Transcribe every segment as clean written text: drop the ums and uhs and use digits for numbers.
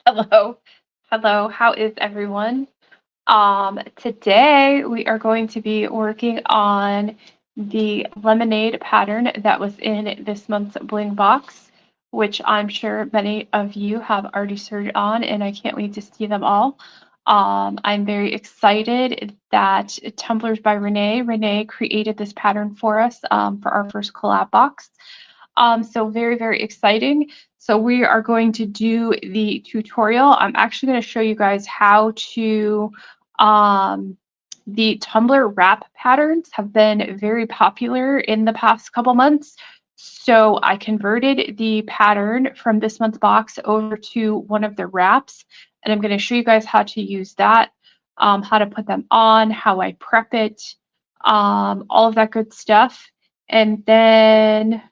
Hello. Hello. How is everyone? Today we are going to be working on the lemonade pattern that was in this month's Bling Box, which I'm sure many of you have already started on, and I can't wait to see them all. I'm very excited that Tumblers by Renee created this pattern for us for our first collab box. So very, very exciting. So we are going to do the tutorial. I'm actually going to show you guys how to, the tumbler wrap patterns have been very popular in the past couple months. So I converted the pattern from this month's box over to one of the wraps, and I'm going to show you guys how to use that, how to put them on, how I prep it, all of that good stuff. And then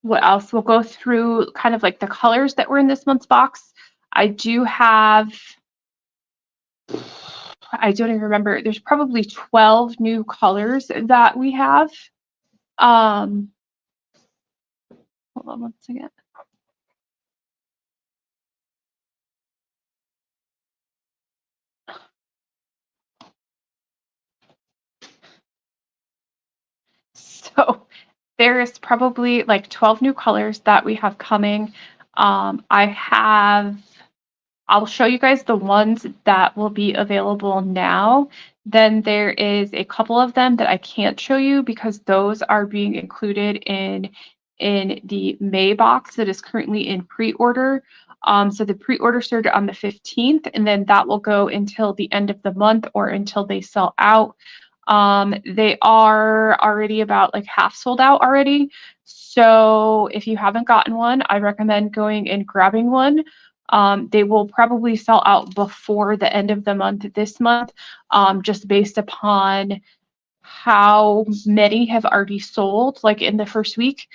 what else? We'll go through kind of like the colors that were in this month's box. I do have, I don't even remember, there's probably 12 new colors that we have. Hold on one second. So there is probably like 12 new colors that we have coming. I'll show you guys the ones that will be available now. Then there is a couple of them that I can't show you because those are being included in the May box that is currently in pre-order. So the pre-order started on the 15th, and then that will go until the end of the month or until they sell out. They are already about like half sold out already. So if you haven't gotten one, I recommend going and grabbing one. They will probably sell out before the end of the month this month, just based upon how many have already sold like in the first week.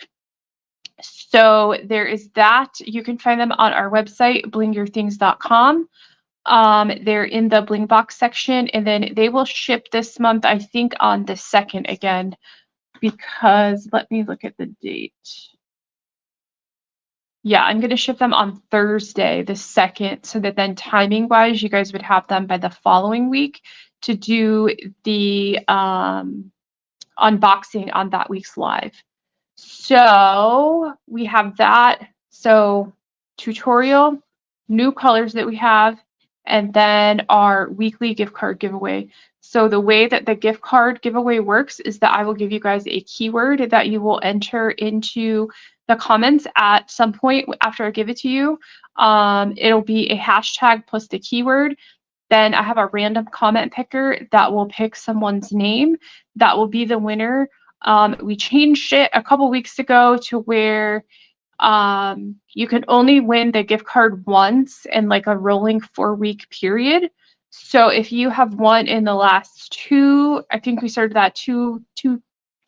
So there is that. You can find them on our website, blingyourthings.com. They're in the Bling Box section, and then they will ship this month, I think, on the 2nd again, because let me look at the date. Yeah, I'm going to ship them on Thursday, the 2nd, so that then timing-wise, you guys would have them by the following week to do the unboxing on that week's live. So we have that. So tutorial, new colors that we have, and then our weekly gift card giveaway. So the way that the gift card giveaway works is that I will give you guys a keyword that you will enter into the comments at some point after I give it to you. It'll be a hashtag plus the keyword. Then I have a random comment picker that will pick someone's name. That will be the winner. We changed it a couple weeks ago to where you can only win the gift card once in like a rolling 4-week period. So if you have won in the last two, I think we started that two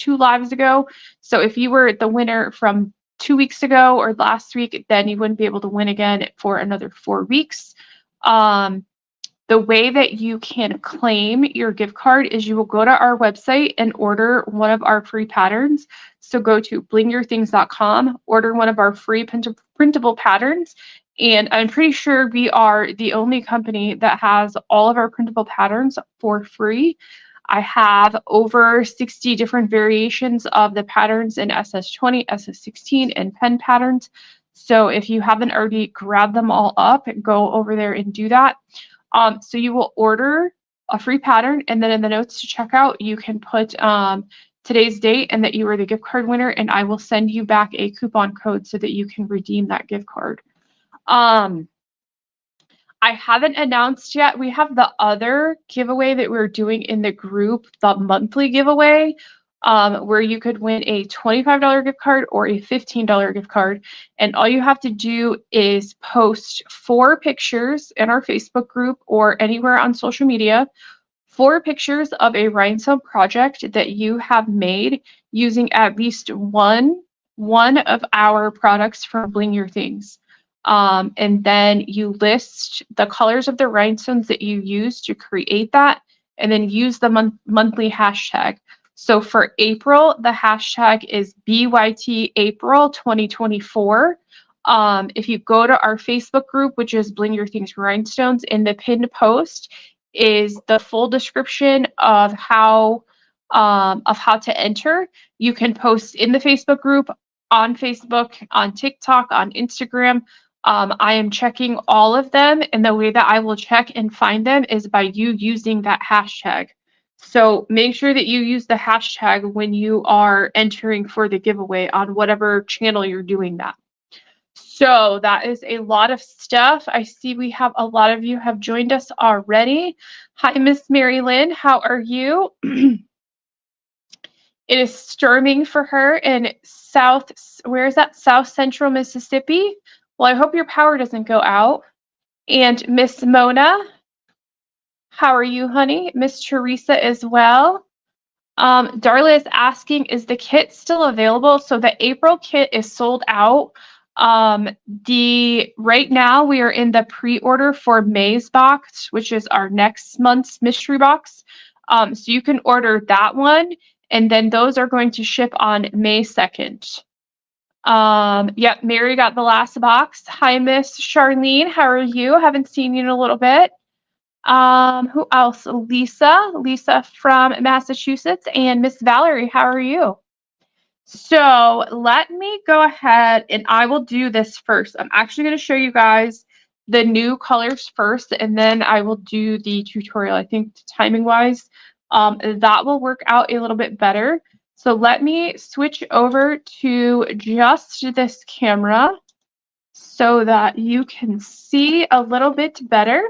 lives ago. So if you were the winner from 2 weeks ago or last week, then you wouldn't be able to win again for another 4 weeks. The way that you can claim your gift card is you will go to our website and order one of our free patterns. So go to blingyourthings.com, order one of our free printable patterns. And I'm pretty sure we are the only company that has all of our printable patterns for free. I have over 60 different variations of the patterns in SS20, SS16, and pen patterns. So if you haven't already grabbed them all up, go over there and do that. So you will order a free pattern, and then in the notes to checkout, you can put today's date and that you are the gift card winner, and I will send you back a coupon code so that you can redeem that gift card. I haven't announced yet. We have the other giveaway that we're doing in the group, the monthly giveaway, where you could win a $25 gift card or a $15 gift card. And all you have to do is post 4 pictures in our Facebook group or anywhere on social media, 4 pictures of a rhinestone project that you have made using at least one of our products from Bling Your Things. And then you list the colors of the rhinestones that you use to create that, and then use the monthly hashtag. So for April, the hashtag is BYT April 2024. If you go to our Facebook group, which is Bling Your Things Rhinestones, in the pinned post is the full description of how to enter. You can post in the Facebook group, on Facebook, on TikTok, on Instagram. I am checking all of them, and the way that I will check and find them is by you using that hashtag. So make sure that you use the hashtag when you are entering for the giveaway on whatever channel you're doing that. So that is a lot of stuff. I see we have a lot of you have joined us already. Hi, Miss Mary Lynn. How are you? It is storming for her in where is that? South Central Mississippi. Well, I hope your power doesn't go out. And Miss Mona, how are you, honey? Miss Teresa as well. Darla is asking, is the kit still available? So the April kit is sold out. Right now we are in the pre-order for May's box, which is our next month's mystery box. So you can order that one, and then those are going to ship on May 2nd. Yep, Mary got the last box. Hi, Miss Charlene. How are you? Haven't seen you in a little bit. Who else? Lisa from Massachusetts, and Miss Valerie. How are you? So let me go ahead and I will do this first. I'm actually going to show you guys the new colors first, and then I will do the tutorial. I think timing wise, that will work out a little bit better. So let me switch over to just this camera so that you can see a little bit better.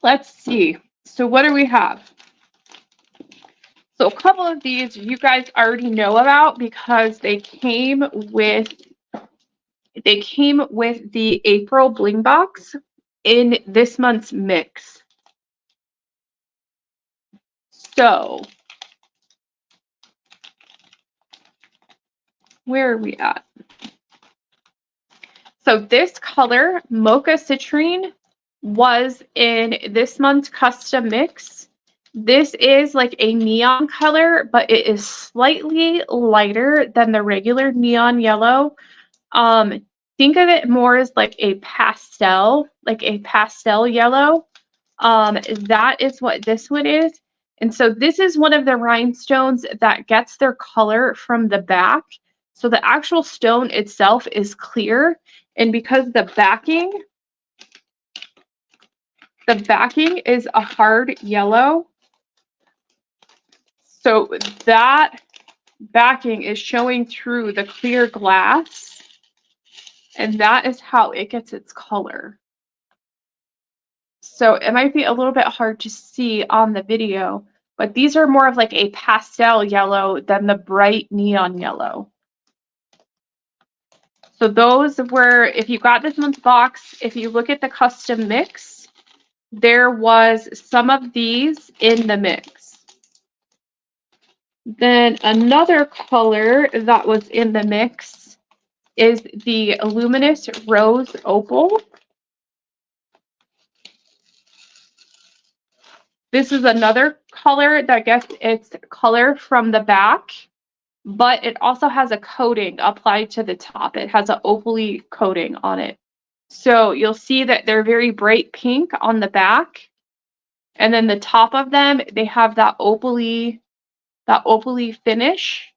Let's see. So what do we have? So a couple of these you guys already know about because they came with the April Bling Box in this month's mix. So where are we at? So this color, Mocha Citrine, was in this month's custom mix. This is like a neon color, but it is slightly lighter than the regular neon yellow. Think of it more as like a pastel yellow. That is what this one is. And so this is one of the rhinestones that gets their color from the back. So the actual stone itself is clear. And because the backing is a hard yellow, so that backing is showing through the clear glass, and that is how it gets its color. So it might be a little bit hard to see on the video, but these are more of like a pastel yellow than the bright neon yellow. So those were, if you got this month's box, if you look at the custom mix, there was some of these in the mix. Then another color that was in the mix is the Luminous Rose Opal. This is another color that gets its color from the back, but it also has a coating applied to the top. It has an opaly coating on it. So you'll see that they're very bright pink on the back. And then the top of them, they have that opaly finish.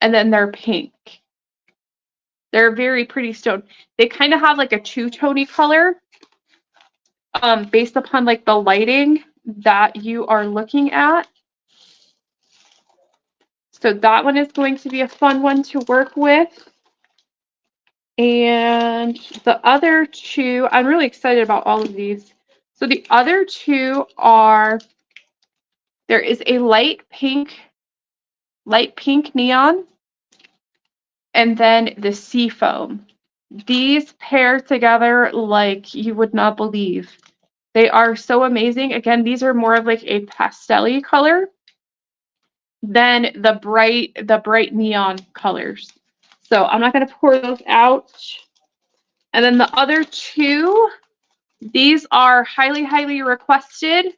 And then they're pink. They're very pretty stone. They kind of have like a two-tony color based upon like the lighting that you are looking at. So that one is going to be a fun one to work with. And the other two, I'm really excited about all of these. So the other two are, there is a light pink neon, and then the sea foam. These pair together like you would not believe. They are so amazing. Again, these are more of like a pastel-y color than the bright neon colors. So I'm not going to pour those out. And then the other two, these are highly requested.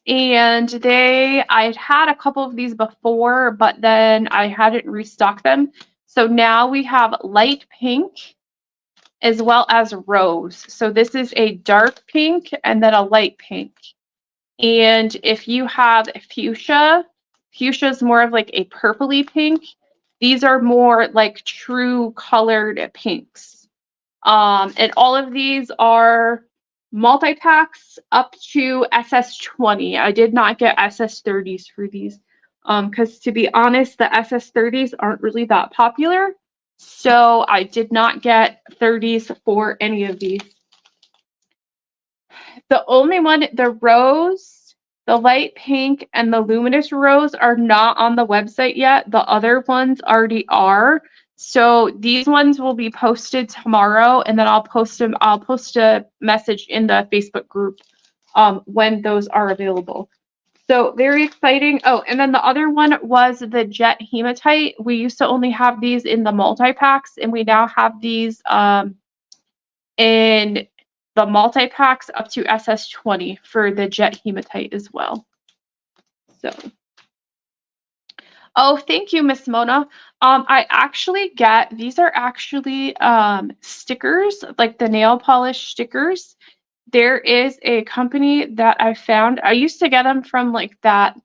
And I'd had a couple of these before, but then I hadn't restocked them. So now we have light pink as well as rose. So this is a dark pink and then a light pink. And if you have fuchsia, fuchsia is more of like a purpley pink. These are more like true colored pinks. And all of these are multi-packs up to SS20. I did not get SS30s for these because to be honest, the SS30s aren't really that popular. So I did not get 30s for any of these. The only one, the rose, the light pink, and the luminous rose are not on the website yet. The other ones already are. So these ones will be posted tomorrow, and then I'll post them. I'll post a message in the Facebook group when those are available. So very exciting. Oh, and then the other one was the Jet Hematite. We used to only have these in the multi-packs, and we now have these in the multi-packs up to SS20 for the Jet Hematite as well. So, oh, thank you, Miss Mona. I actually get, these are actually stickers, like the nail polish stickers. There is a company that I found. I used to get them from like that,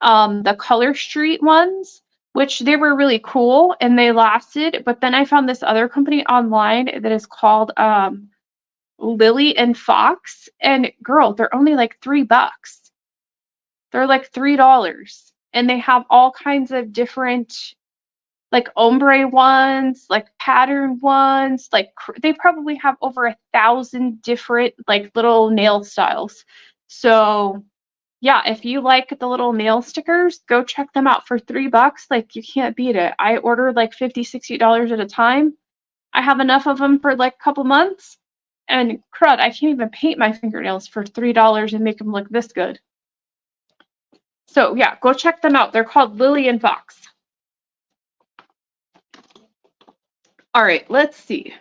the Color Street ones, which they were really cool and they lasted. But then I found this other company online that is called Lily and Fox, and girl, they're only like $3. They're like $3, and they have all kinds of different like ombre ones, like pattern ones, like they probably have over 1,000 different like little nail styles. So yeah, if you like the little nail stickers, go check them out for $3. Like you can't beat it. I ordered like $50-$60 at a time. I have enough of them for like a couple months. And crud, I can't even paint my fingernails for $3 and make them look this good. So yeah, go check them out. They're called Lily and Fox. All right, let's see.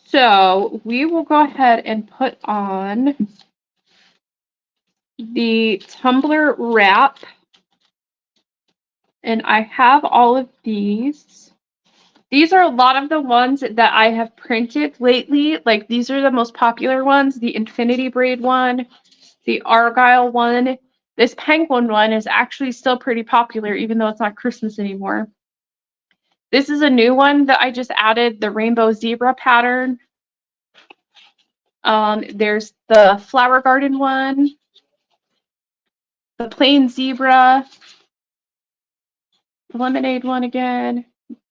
So we will go ahead and put on the tumbler wrap. And I have all of these. These are a lot of the ones that I have printed lately. Like these are the most popular ones. The Infinity Braid one, the Argyle one. This Penguin one is actually still pretty popular, even though it's not Christmas anymore. This is a new one that I just added, the Rainbow Zebra pattern. There's the Flower Garden one, the Plain Zebra, the Lemonade one again,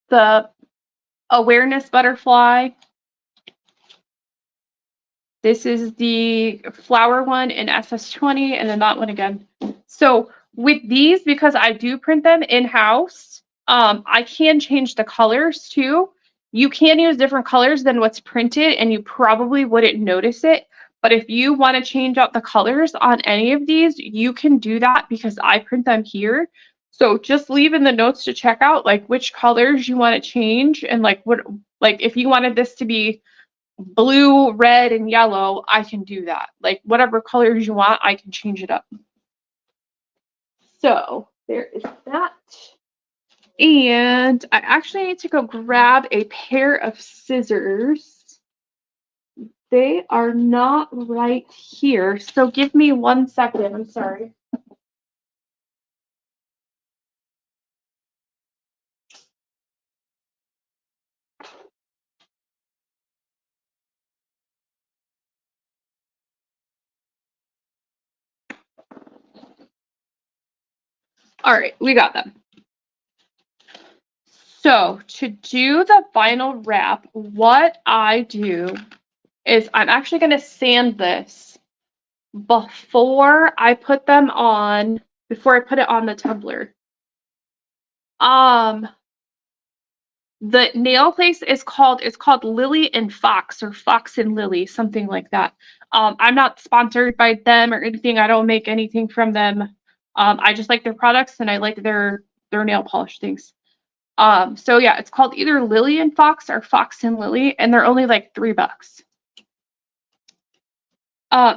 the Awareness Butterfly. This is the flower one in SS20, and then that one again. So with these, because I do print them in-house, I can change the colors too. You can use different colors than what's printed, and you probably wouldn't notice it. But if you want to change out the colors on any of these, you can do that because I print them here. So just leave in the notes to check out like which colors you want to change, and like what, like if you wanted this to be blue, red, and yellow, I can do that. Like whatever colors you want, I can change it up. So there is that. And I actually need to go grab a pair of scissors. They are not right here. So give me 1 second. I'm sorry. All right, we got them. So to do the vinyl wrap, what I do is I'm actually going to sand this before I put them on, before I put it on the tumbler. The nail place is called, it's called Lily and Fox, or Fox and Lily, something like that. I'm not sponsored by them or anything. I don't make anything from them. I just like their products and I like their nail polish things. So yeah, it's called either Lily and Fox or Fox and Lily, and they're only like $3.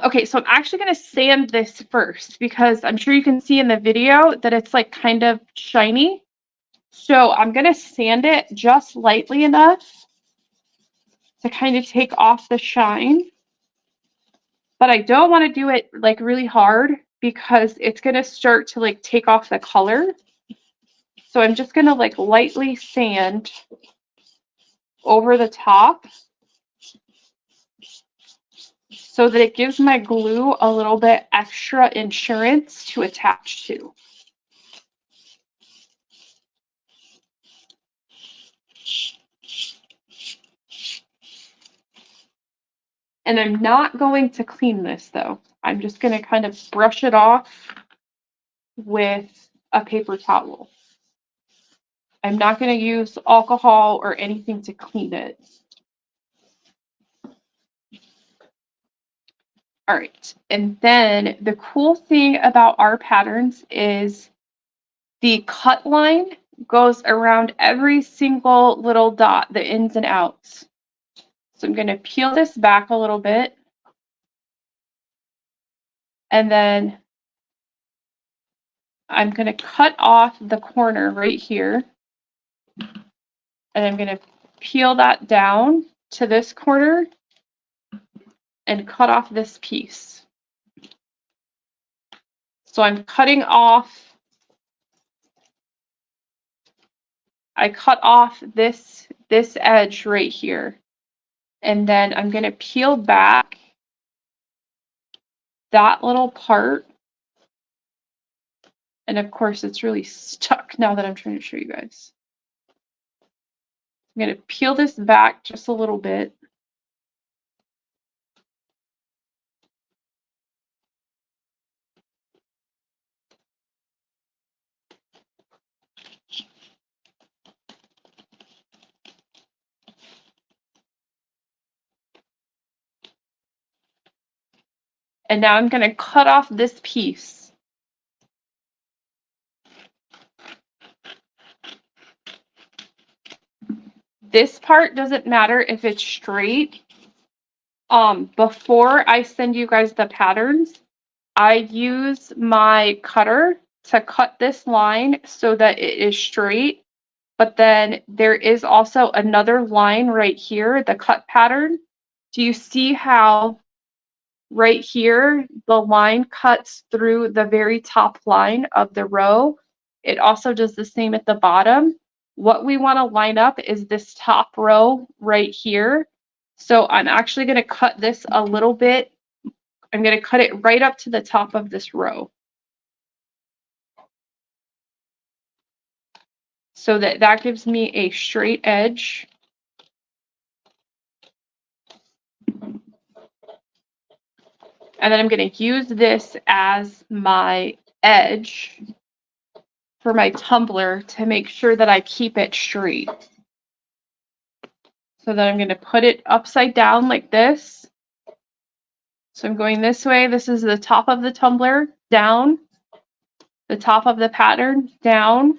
Okay, so I'm actually going to sand this first because I'm sure you can see in the video that it's like kind of shiny. So I'm going to sand it just lightly enough to kind of take off the shine. But I don't want to do it like really hard because it's going to start to like take off the color. So I'm just going to like lightly sand over the top so that it gives my glue a little bit extra insurance to attach to. And I'm not going to clean this though. I'm just going to kind of brush it off with a paper towel. I'm not going to use alcohol or anything to clean it. All right, and then the cool thing about our patterns is the cut line goes around every single little dot, the ins and outs. So I'm going to peel this back a little bit. And then I'm going to cut off the corner right here. And I'm going to peel that down to this corner and cut off this piece. So I'm cutting off, I cut off this edge right here. And then I'm going to peel back that little part. And of course, it's really stuck now that I'm trying to show you guys. I'm going to peel this back just a little bit. And now I'm going to cut off this piece. This part doesn't matter if it's straight. Before I send you guys the patterns, I use my cutter to cut this line so that it is straight. But then there is also another line right here, the cut pattern. Do you see how right here, the line cuts through the very top line of the row? It also does the same at the bottom. What we want to line up is this top row right here. So I'm actually going to cut this a little bit. I'm going to cut it right up to the top of this row, so that gives me a straight edge. And then I'm going to use this as my edge for my tumbler to make sure that I keep it straight. So then I'm going to put it upside down like this. So I'm going this way. This is the top of the tumbler, down. The top of the pattern, down.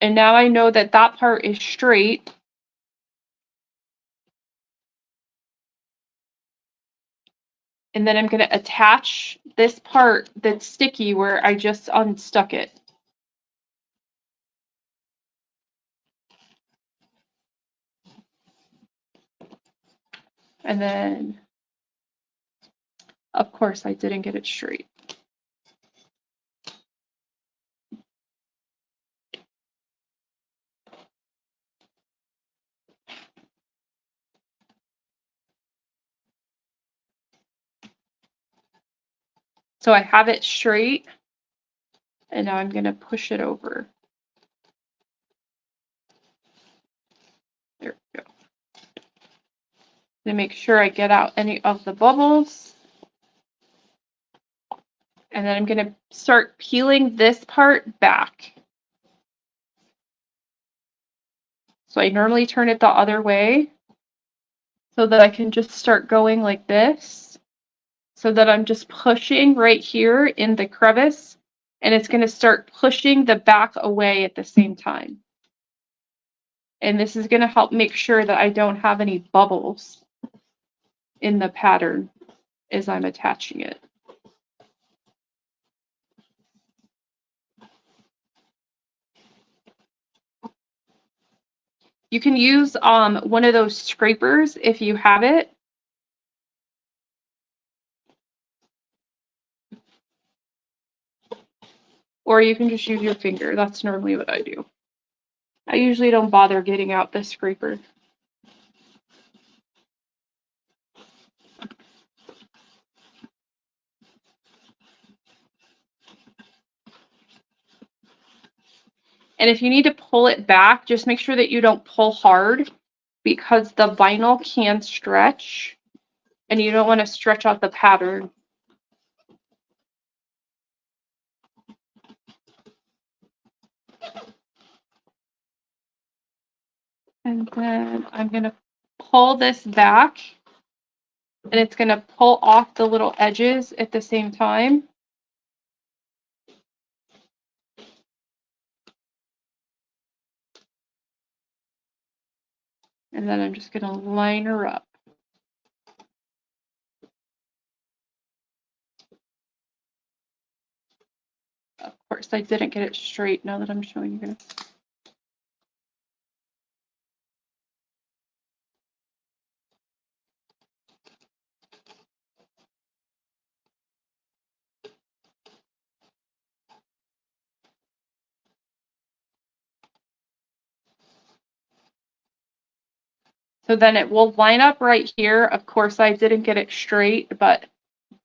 And now I know that that part is straight. And then I'm going to attach this part that's sticky where I just unstuck it. And then, of course, I didn't get it straight. So I have it straight, and now I'm going to push it over. There we go. To make sure I get out any of the bubbles. And then I'm going to start peeling this part back. So I normally turn it the other way so that I can just start going like this, so that I'm just pushing right here in the crevice, and it's going to start pushing the back away at the same time. And this is going to help make sure that I don't have any bubbles in the pattern as I'm attaching it. You can use one of those scrapers if you have it. Or you can just use your finger. That's normally what I do. I usually don't bother getting out the scraper. And if you need to pull it back, just make sure that you don't pull hard because the vinyl can stretch and you don't want to stretch out the pattern. And then I'm going to pull this back and it's going to pull off the little edges at the same time. And then I'm just going to line her up. Of course, I didn't get it straight now that I'm showing you guys. So then it will line up right here. Of course, I didn't get it straight, but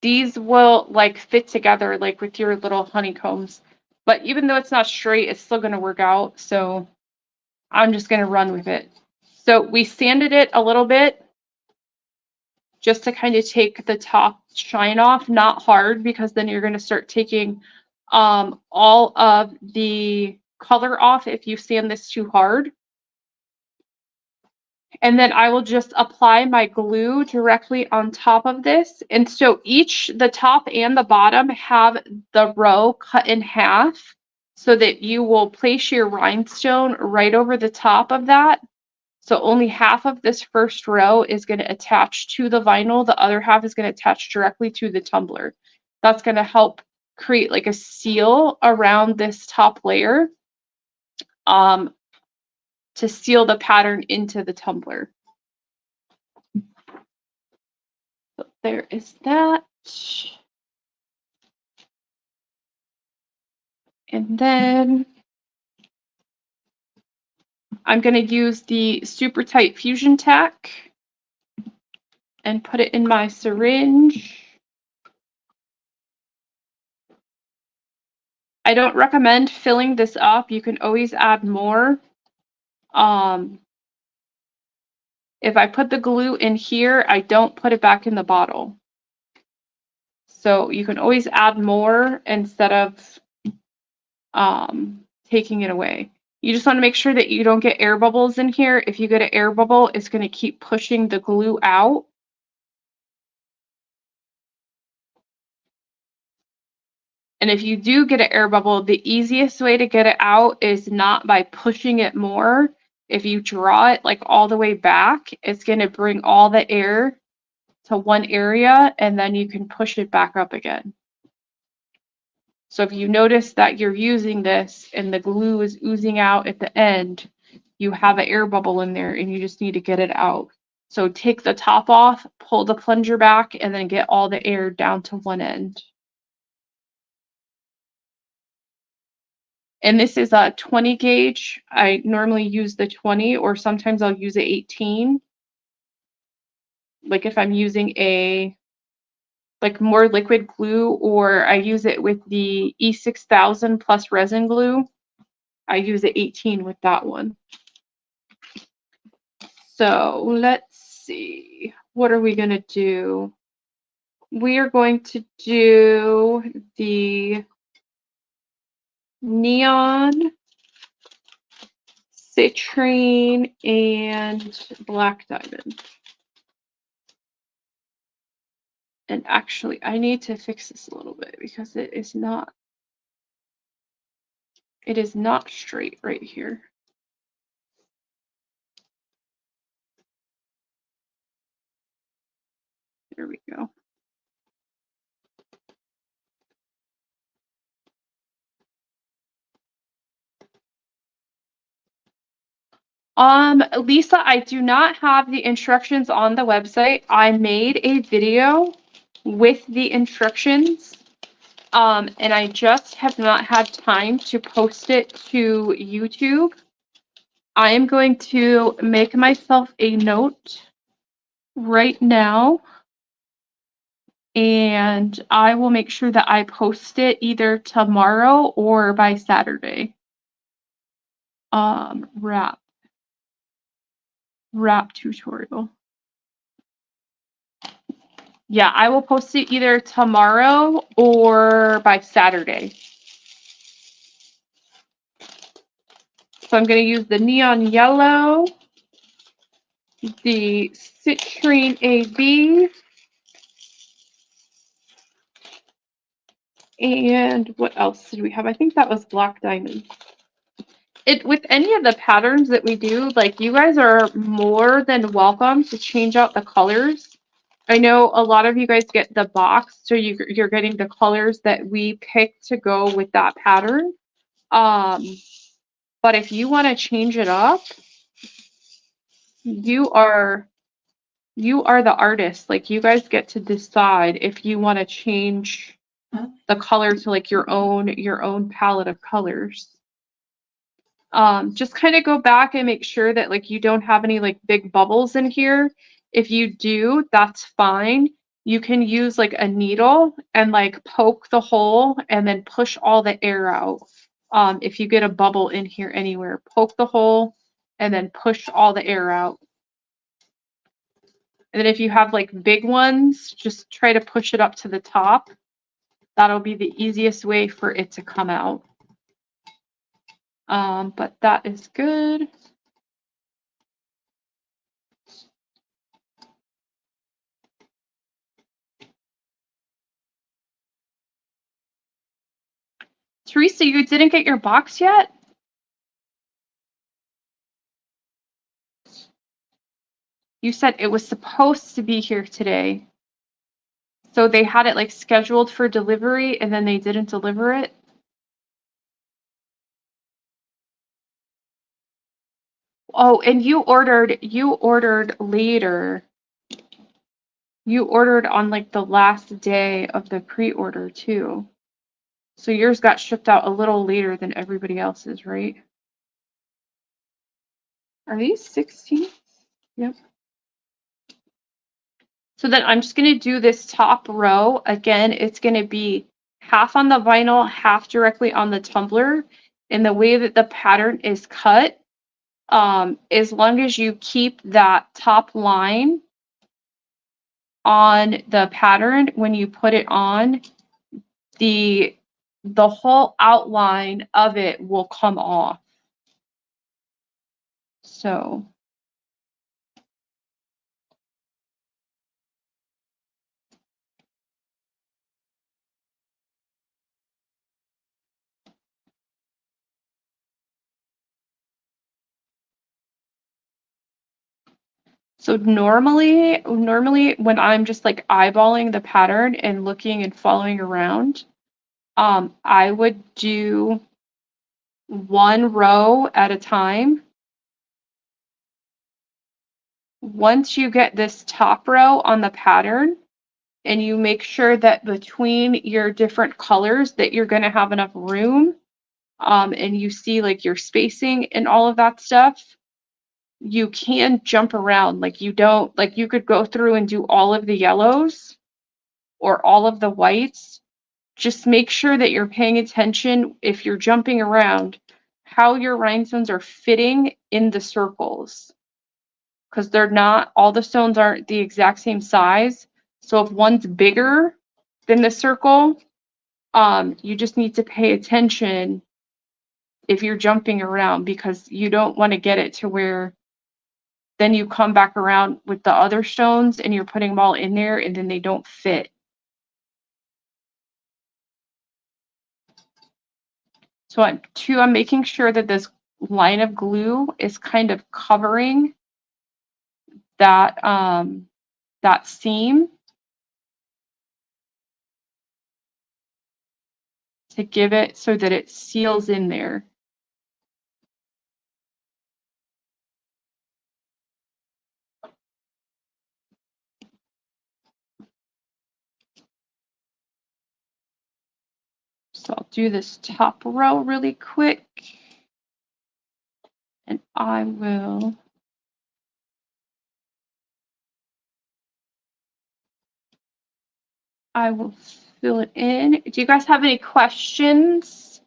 these will like fit together like with your little honeycombs. But even though it's not straight, it's still going to work out. So I'm just going to run with it. So we sanded it a little bit just to kind of take the top shine off, not hard, because then you're going to start taking all of the color off if you sand this too hard. And then I will just apply my glue directly on top of this. And so the top and the bottom have the row cut in half so that you will place your rhinestone right over the top of that. So only half of this first row is going to attach to the vinyl. The other half is going to attach directly to the tumbler. That's going to help create like a seal around this top layer to seal the pattern into the tumbler. So there is that. And then I'm going to use the super tight fusion tack and put it in my syringe. I don't recommend filling this up. You can always add more. If I put the glue in here, I don't put it back in the bottle. So you can always add more instead of taking it away. You just want to make sure that you don't get air bubbles in here. If you get an air bubble, it's going to keep pushing the glue out. And if you do get an air bubble, the easiest way to get it out is not by pushing it more. If you draw it like all the way back, it's going to bring all the air to one area and then you can push it back up again. So if you notice that you're using this and the glue is oozing out at the end, you have an air bubble in there and you just need to get it out. So take the top off, pull the plunger back, and then get all the air down to one end. And this is a 20 gauge. I normally use the 20 or sometimes I'll use a 18. Like if I'm using a like more liquid glue or I use it with the E6000 plus resin glue, I use a 18 with that one. So let's see, what are we going to do? We are going to do the neon, citrine, and black diamond. And actually, I need to fix this a little bit because it is not straight right here. There we go. Lisa, I do not have the instructions on the website. I made a video with the instructions, and I just have not had time to post it to YouTube. I am going to make myself a note right now, and I will make sure that I post it either tomorrow or by Saturday. Wrap tutorial. Yeah, I will post it either tomorrow or by Saturday. So I'm going to use the neon yellow, the citrine AB, and what else did we have? I think that was black diamond. With any of the patterns that we do, like, you guys are more than welcome to change out the colors. I know a lot of you guys get the box, so you're getting the colors that we picked to go with that pattern. But if you want to change it up, you are the artist. Like, you guys get to decide if you want to change the color to like your own palette of colors. Just kind of go back and make sure that like you don't have any like big bubbles in here. If you do, that's fine. You can use like a needle and like poke the hole and then push all the air out. If you get a bubble in here anywhere, poke the hole and then push all the air out. And then if you have like big ones, just try to push it up to the top. That'll be the easiest way for it to come out. But that is good. Teresa, you didn't get your box yet? You said it was supposed to be here today. So they had it like scheduled for delivery and then they didn't deliver it? Oh, and you ordered later. You ordered on like the last day of the pre-order too. So yours got shipped out a little later than everybody else's, right? Are these 16? Yep. So then I'm just going to do this top row. Again, it's going to be half on the vinyl, half directly on the tumbler. And the way that the pattern is cut, as long as you keep that top line on the pattern when you put it on, the whole outline of it will come off. So normally when I'm just like eyeballing the pattern and looking and following around, I would do one row at a time. Once you get this top row on the pattern and you make sure that between your different colors that you're going to have enough room, and you see like your spacing and all of that stuff, you can jump around. Like, you don't, like, you could go through and do all of the yellows or all of the whites. Just make sure that you're paying attention if you're jumping around, how your rhinestones are fitting in the circles. Because they're not, all the stones aren't the exact same size. So if one's bigger than the circle, you just need to pay attention if you're jumping around, because you don't want to get it to where then you come back around with the other stones and you're putting them all in there and then they don't fit. So I'm making sure that this line of glue is kind of covering that that seam to give it so that it seals in there. So I'll do this top row really quick. And I will fill it in. Do you guys have any questions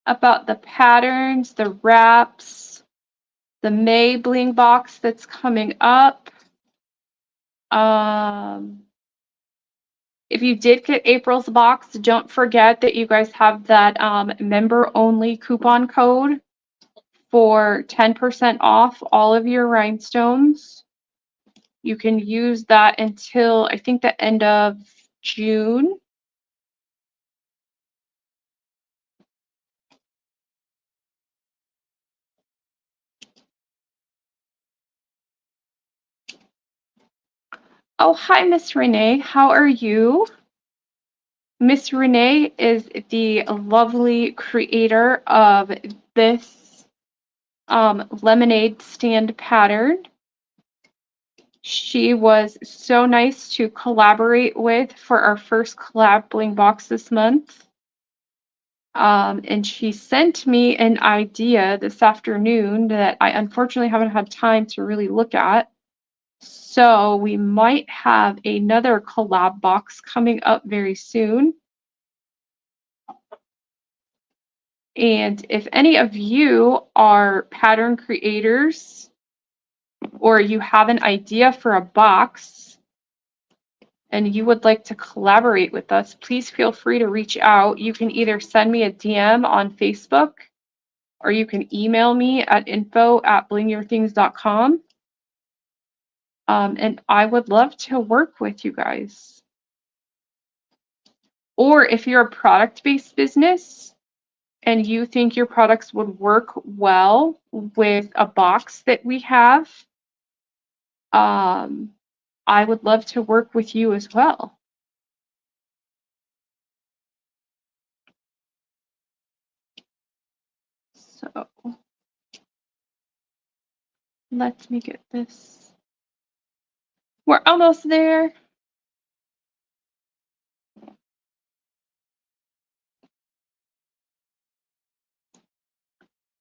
about the patterns, the wraps, the May bling box that's coming up? If you did get April's box, don't forget that you guys have that member-only coupon code for 10% off all of your rhinestones. You can use that until, I think, the end of June. Oh, hi, Miss Renee. How are you? Miss Renee is the lovely creator of this lemonade stand pattern. She was so nice to collaborate with for our first collab bling box this month. And she sent me an idea this afternoon that I unfortunately haven't had time to really look at. So we might have another collab box coming up very soon. And if any of you are pattern creators or you have an idea for a box and you would like to collaborate with us, please feel free to reach out. You can either send me a DM on Facebook or you can email me at info@blingyourthings.com. And I would love to work with you guys. Or if you're a product-based business and you think your products would work well with a box that we have, I would love to work with you as well. So let me get this. We're almost there.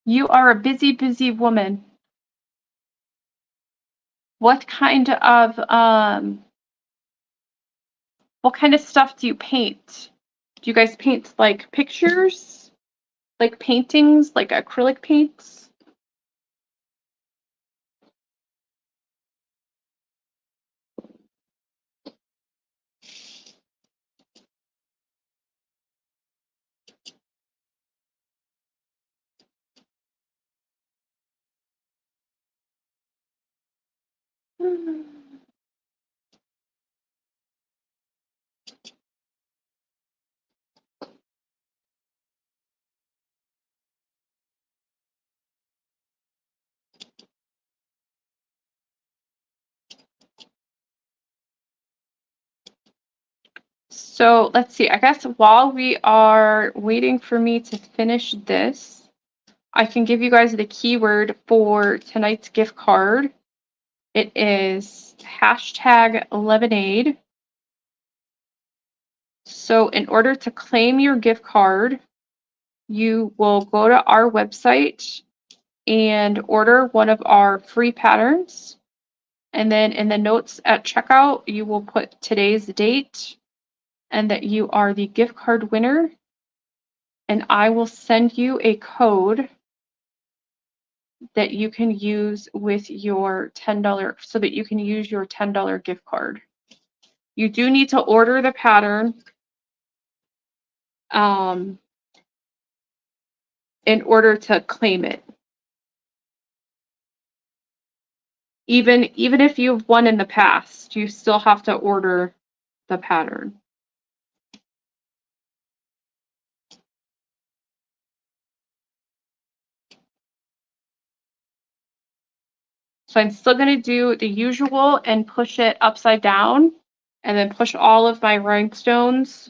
You are a busy, busy woman. What kind of stuff do you paint? Do you guys paint like pictures? Like paintings, like acrylic paints? So let's see, I guess while we are waiting for me to finish this, I can give you guys the keyword for tonight's gift card. It is #lemonade. So in order to claim your gift card, you will go to our website and order one of our free patterns. And then in the notes at checkout, you will put today's date and that you are the gift card winner. And I will send you a code that you can use with your $10, so that you can use your $10 gift card. You do need to order the pattern in order to claim it. Even if you've won in the past, you still have to order the pattern. So I'm still going to do the usual and push it upside down, and then push all of my rhinestones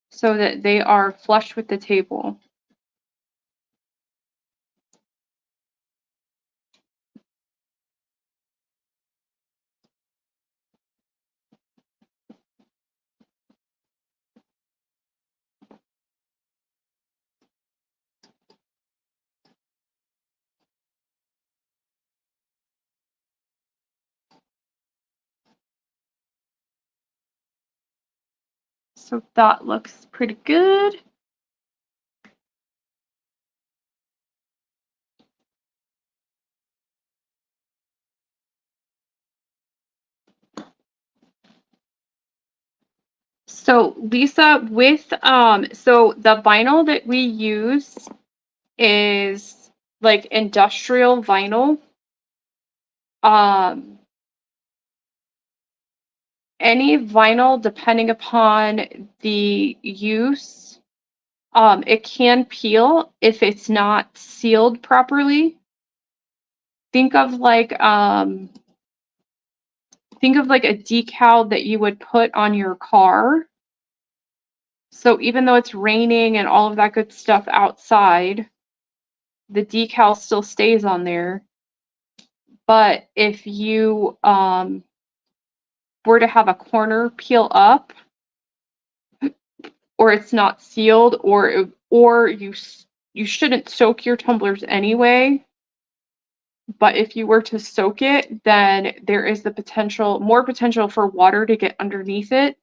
so that they are flush with the table. So that looks pretty good. So Lisa, with so the vinyl that we use is like industrial vinyl. Any vinyl, depending upon the use, it can peel if it's not sealed properly. Think of like a decal that you would put on your car. So even though it's raining and all of that good stuff outside, the decal still stays on there. But if you were to have a corner peel up, or it's not sealed, or you shouldn't soak your tumblers anyway. But if you were to soak it, then there is the more potential for water to get underneath it,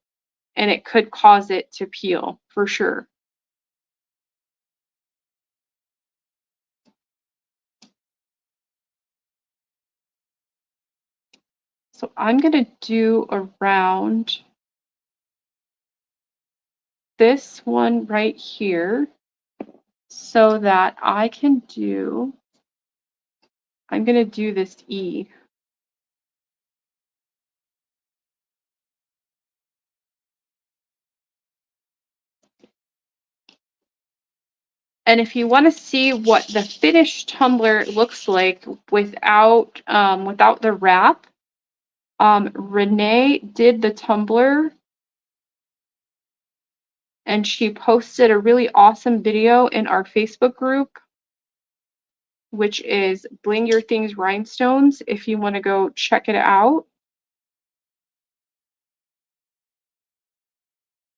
and it could cause it to peel for sure. So I'm going to do around this one right here so that I'm going to do this E. And if you want to see what the finished tumbler looks like without the wrap, Renee did the tumbler and she posted a really awesome video in our Facebook group, which is Bling Your Things Rhinestones, if you want to go check it out.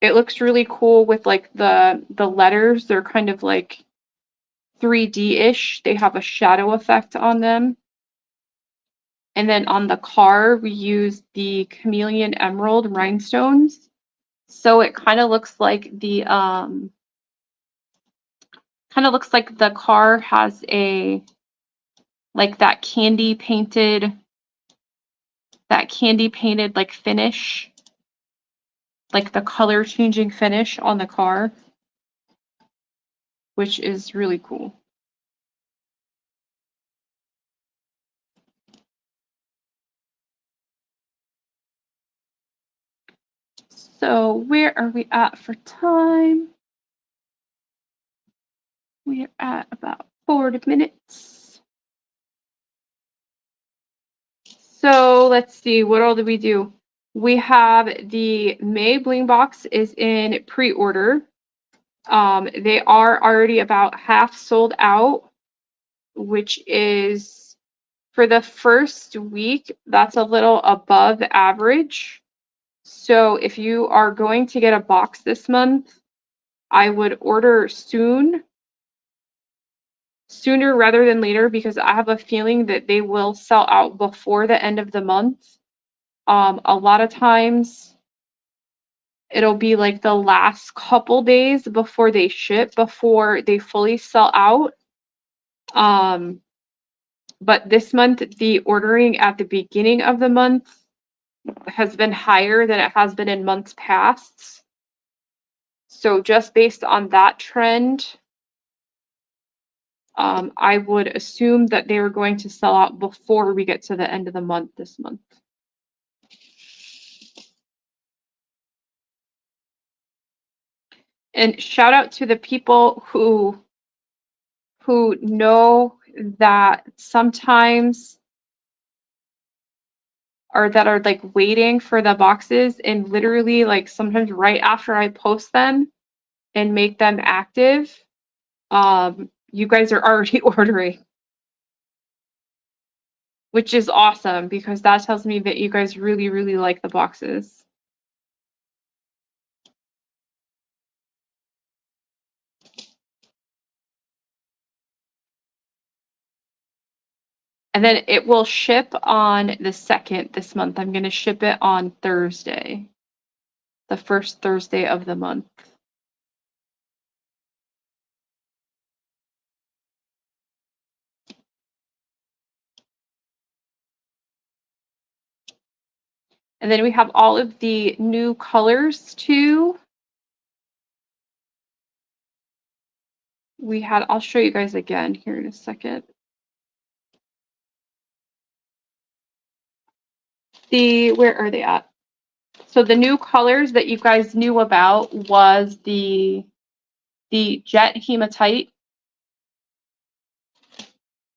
It looks really cool with like the letters. They're kind of like 3D-ish. They have a shadow effect on them. And then on the car, we use the Chameleon Emerald rhinestones. So it kind of looks like the car has a like that candy painted like finish, like the color changing finish on the car, which is really cool. So where are we at for time? We are at about 40 minutes. So let's see, what all did we do? We have the May Bling Box is in pre-order. They are already about half sold out, which is for the first week, that's a little above average. So if you are going to get a box this month, I would order sooner rather than later, because I have a feeling that they will sell out before the end of the month. A lot of times it'll be like the last couple days before they ship, before they fully sell out. But this month, the ordering at the beginning of the month has been higher than it has been in months past. So just based on that trend, I would assume that they were going to sell out before we get to the end of the month this month. And shout out to the people who know that sometimes, or that are like waiting for the boxes, and literally like sometimes right after I post them and make them active, you guys are already ordering, which is awesome because that tells me that you guys really, really like the boxes. And then it will ship on the 2nd this month. I'm going to ship it on Thursday. the first Thursday of the month. And then we have all of the new colors too. I'll show you guys again here in a second. Where are they at? So the new colors that you guys knew about was the jet hematite.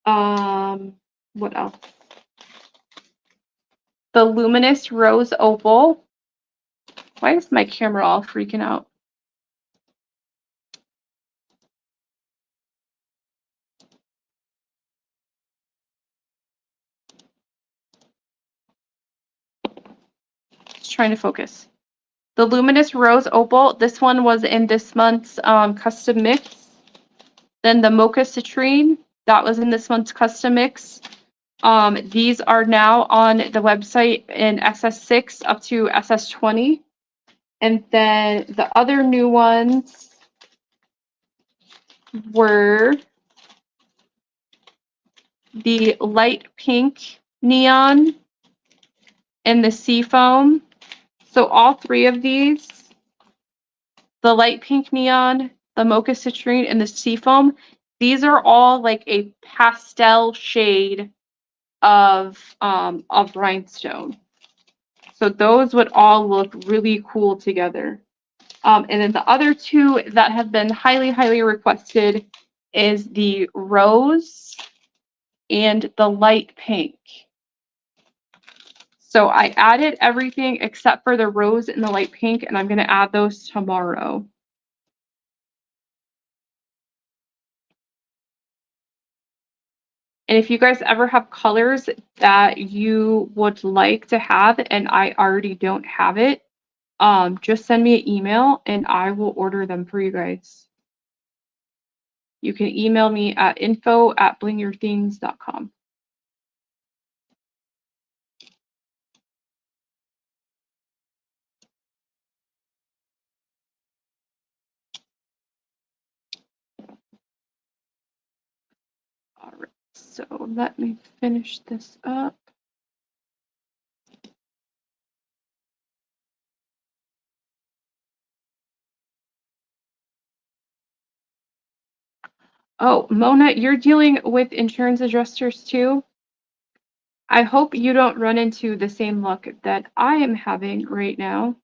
What else? The luminous rose opal. Why is my camera all freaking out? Just trying to focus. The luminous rose opal. This one was in this month's custom mix. Then the mocha citrine. That was in this month's custom mix. These are now on the website in SS6 up to SS20. And then the other new ones were the light pink neon and the seafoam. So all three of these, the light pink neon, the mocha citrine, and the seafoam, these are all like a pastel shade of rhinestone. So those would all look really cool together. And then the other two that have been highly, highly requested is the rose and the light pink. So I added everything except for the rose and the light pink, and I'm going to add those tomorrow. And if you guys ever have colors that you would like to have and I already don't have it, just send me an email and I will order them for you guys. You can email me at info@blingyourthings.com. All right, so let me finish this up. Oh, Mona, you're dealing with insurance adjusters too? I hope you don't run into the same luck that I am having right now.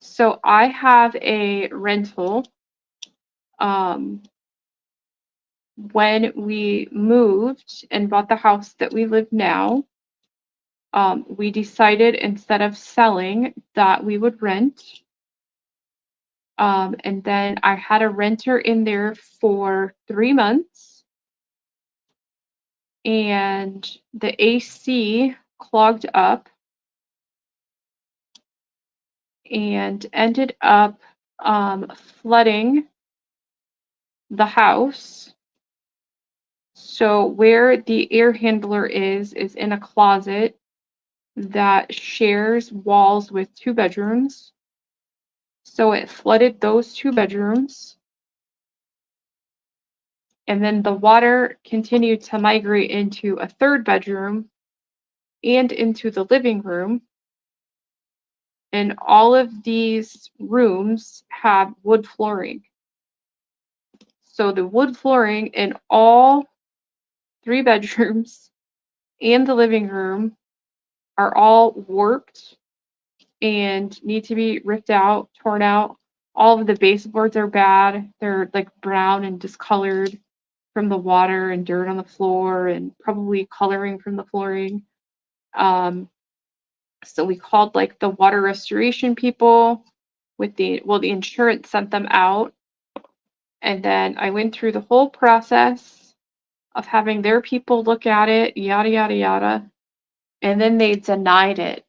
So I have a rental. When we moved and bought the house that we live now, we decided instead of selling that we would rent. And then I had a renter in there for 3 months. And the AC clogged up and ended up flooding the house. So where the air handler is in a closet that shares walls with 2 bedrooms. So it flooded those 2 bedrooms. And then the water continued to migrate into a 3rd bedroom and into the living room. And all of these rooms have wood flooring. So the wood flooring in all 3 bedrooms and the living room are all warped and need to be ripped out, torn out. All of the baseboards are bad. They're like brown and discolored from the water and dirt on the floor and probably coloring from the flooring. So we called like the water restoration people with the insurance sent them out. And then I went through the whole process of having their people look at it, yada, yada, yada. And then they denied it.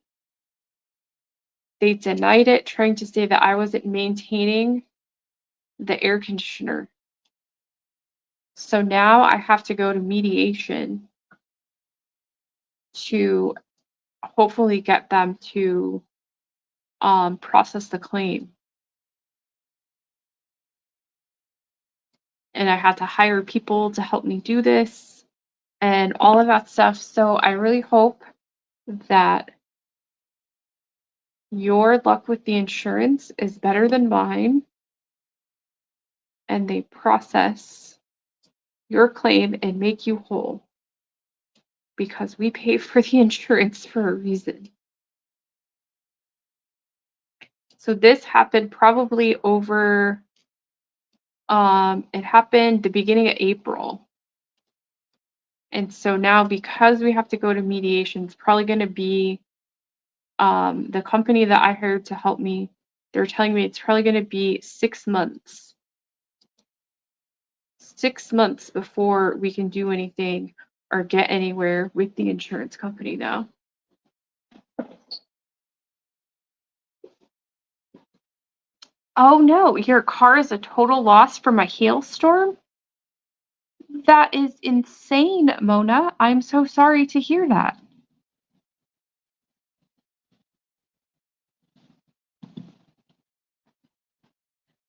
They denied it, trying to say that I wasn't maintaining the air conditioner. So now I have to go to mediation to hopefully get them to process the claim. And I had to hire people to help me do this and all of that stuff. So I really hope that your luck with the insurance is better than mine and they process your claim and make you whole, because we pay for the insurance for a reason. So this happened probably over, it happened the beginning of April. And so now, because we have to go to mediation, it's probably going to be the company that I hired to help me. They're telling me it's probably going to be 6 months. 6 months before we can do anything or get anywhere with the insurance company now. Oh no, your car is a total loss from a hailstorm? That is insane, Mona. I'm so sorry to hear that.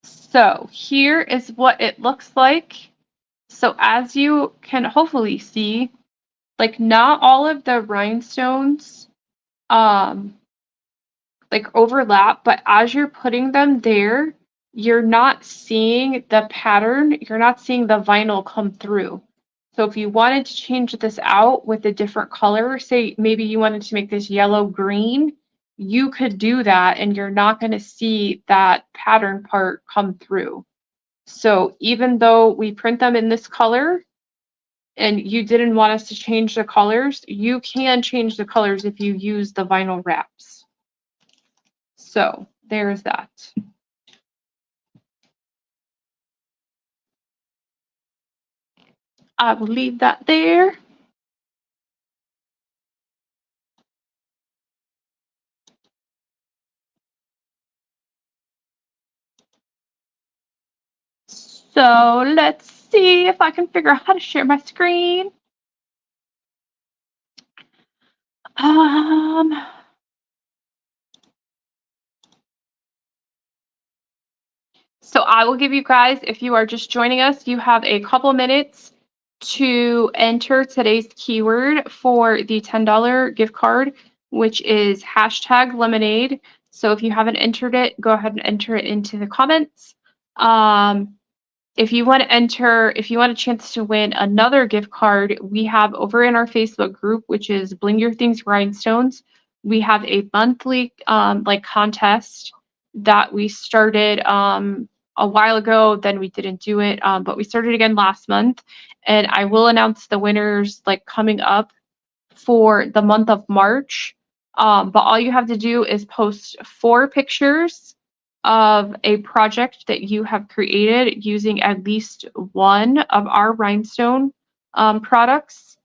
So here is what it looks like. So as you can hopefully see, like not all of the rhinestones like overlap, but as you're putting them there, you're not seeing the pattern, you're not seeing the vinyl come through. So if you wanted to change this out with a different color, say maybe you wanted to make this yellow green, you could do that and you're not going to see that pattern part come through. So even though we print them in this color and you didn't want us to change the colors, you can change the colors if you use the vinyl wraps. So there's that. I will leave that there. So let's see if I can figure out how to share my screen. So I will give you guys, if you are just joining us, you have a couple minutes to enter today's keyword for the $10 gift card, which is #lemonade. So if you haven't entered it, go ahead and enter it into the comments. If you want to enter, if you want a chance to win another gift card, we have over in our Facebook group, which is Bling Your Things Rhinestones, we have a monthly like contest that we started a while ago. Then we didn't do it, but we started again last month, and I will announce the winners like coming up for the month of March. But all you have to do is post 4 pictures of a project that you have created using at least one of our rhinestone products,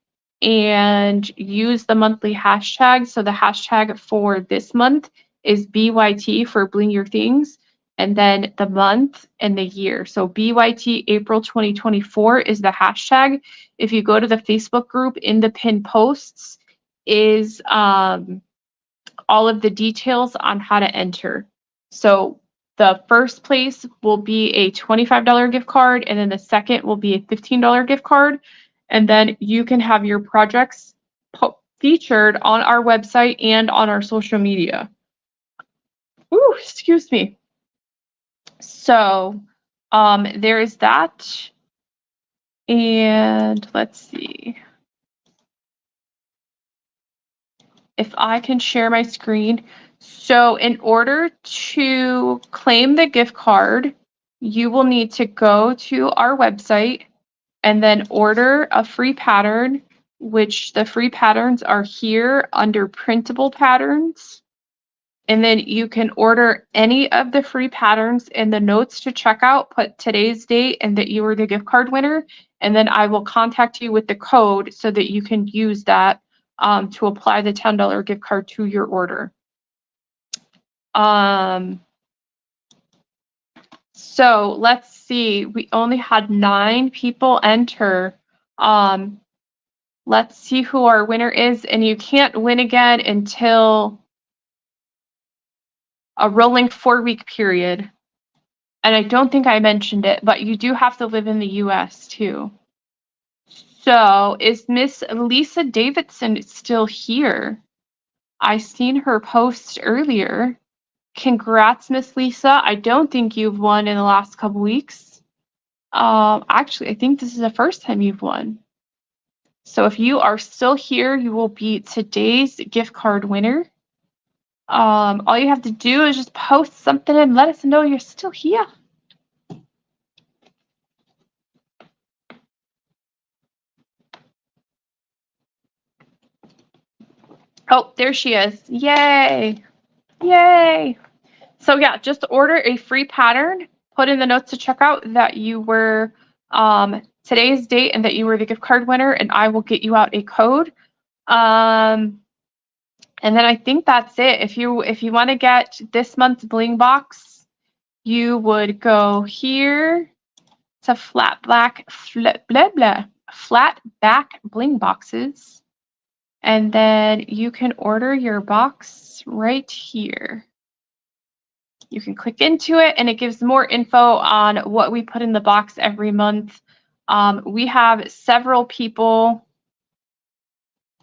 and use the monthly hashtag. So the hashtag for this month is BYT for Bling Your Things, and then the month and the year. So BYT April 2024 is the hashtag. If you go to the Facebook group, in the pinned posts is all of the details on how to enter. So the first place will be a $25 gift card, and then the second will be a $15 gift card. And then you can have your projects featured on our website and on our social media. Ooh, excuse me. So there is that. And let's see if I can share my screen. So in order to claim the gift card, you will need to go to our website and then order a free pattern, which the free patterns are here under printable patterns. And then you can order any of the free patterns. In the notes to checkout, put today's date and that you were the gift card winner. And then I will contact you with the code so that you can use that to apply the $10 gift card to your order. So let's see, we only had 9 people enter. Let's see who our winner is, and you can't win again until a rolling 4-week period. And I don't think I mentioned it, but you do have to live in the US too. So is Miss Lisa Davidson still here? I seen her post earlier. Congrats, Miss Lisa. I don't think you've won in the last couple weeks. Actually, I think this is the first time you've won. So if you are still here, you will be today's gift card winner. All you have to do is just post something and let us know you're still here. Oh, there she is. Yay. Yay. So yeah, just order a free pattern. Put in the notes to checkout that you were today's date and that you were the gift card winner, and I will get you out a code. And then I think that's it. If you want to get this month's bling box, you would go here to flat back bling boxes, and then you can order your box right here. You can click into it and it gives more info on what we put in the box every month. We have several people.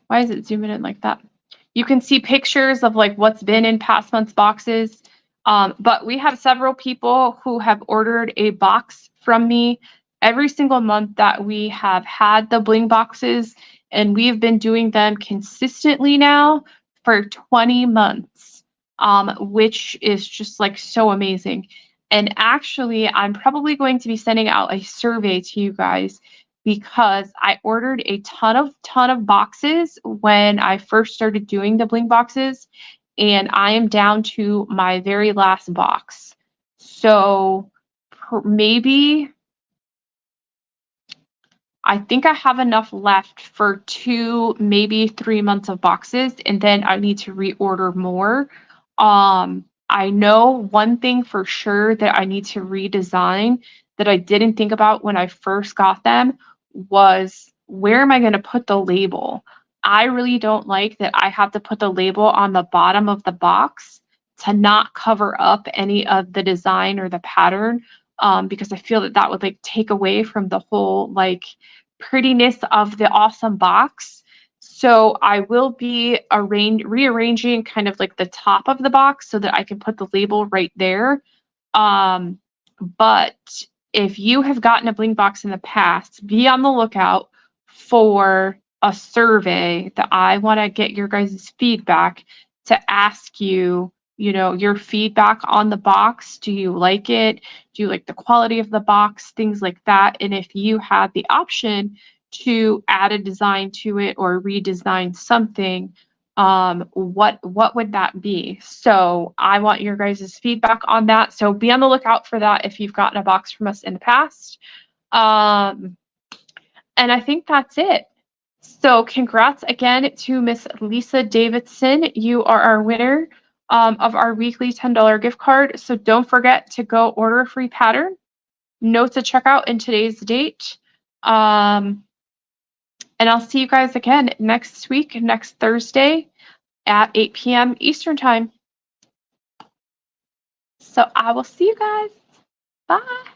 Why is it zooming in like that? You can see pictures of like what's been in past months' boxes. But we have several people who have ordered a box from me every single month that we have had the bling boxes, and we've been doing them consistently now for 20 months, which is just like so amazing. And actually, I'm probably going to be sending out a survey to you guys because I ordered a ton of boxes when I first started doing the bling boxes, and I am down to my very last box. So maybe I think I have enough left for 2, maybe 3 months of boxes, and then I need to reorder more. I know one thing for sure that I need to redesign that I didn't think about when I first got them was, where am I going to put the label? I really don't like that I have to put the label on the bottom of the box to not cover up any of the design or the pattern, because I feel that that would like take away from the whole like prettiness of the awesome box. So I will be rearranging kind of like the top of the box so that I can put the label right there. But if you have gotten a bling box in the past, be on the lookout for a survey that I want to get your guys' feedback to ask you, you know, your feedback on the box. Do you like it? Do you like the quality of the box? Things like that. And if you had the option to add a design to it or redesign something, what would that be? So I want your guys' feedback on that. So be on the lookout for that if you've gotten a box from us in the past. And I think that's it. So congrats again to Miss Lisa Davidson. You are our winner of our weekly $10 gift card. So don't forget to go order a free pattern. Note to check out in today's date. And I'll see you guys again next week, next Thursday at 8 p.m. Eastern Time. So I will see you guys. Bye.